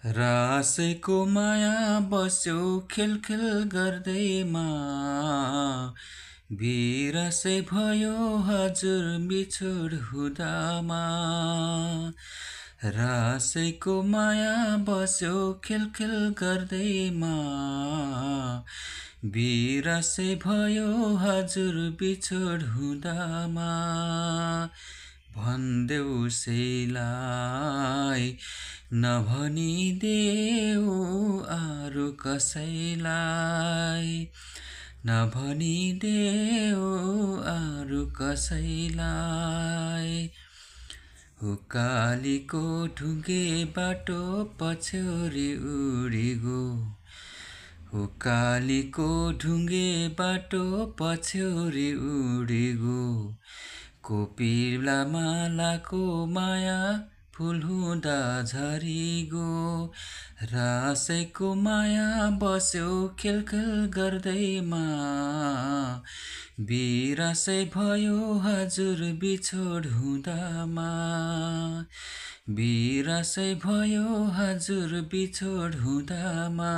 रासैको माया बस्यो खेलखेल गर्दैमा बिरसै भयो हजुर बिछोड हुँदामा रासैको माया बस्यो खेलखेल गर्दैमा बिरसै भयो हजुर बिछोड हुँदामा भन्देऊ सैलाई नभनिदेऊ अरू कसैलाई नभनिदेऊ अरू कसैलाई उकालीको ढुङ्गे बाटो पछ्यौरी उडी गो उकालीको ढुङ्गे बाटो पछ्यौरी उडी गो कोपिला मालाको माया फुल हुँदा झरिगो रासैको माया बस्यो खेलखेल गर्दैमा बिरसै भयो हजुर बिछोड हुँदामा बिरसै भयो हजुर बिछोड हुँदामा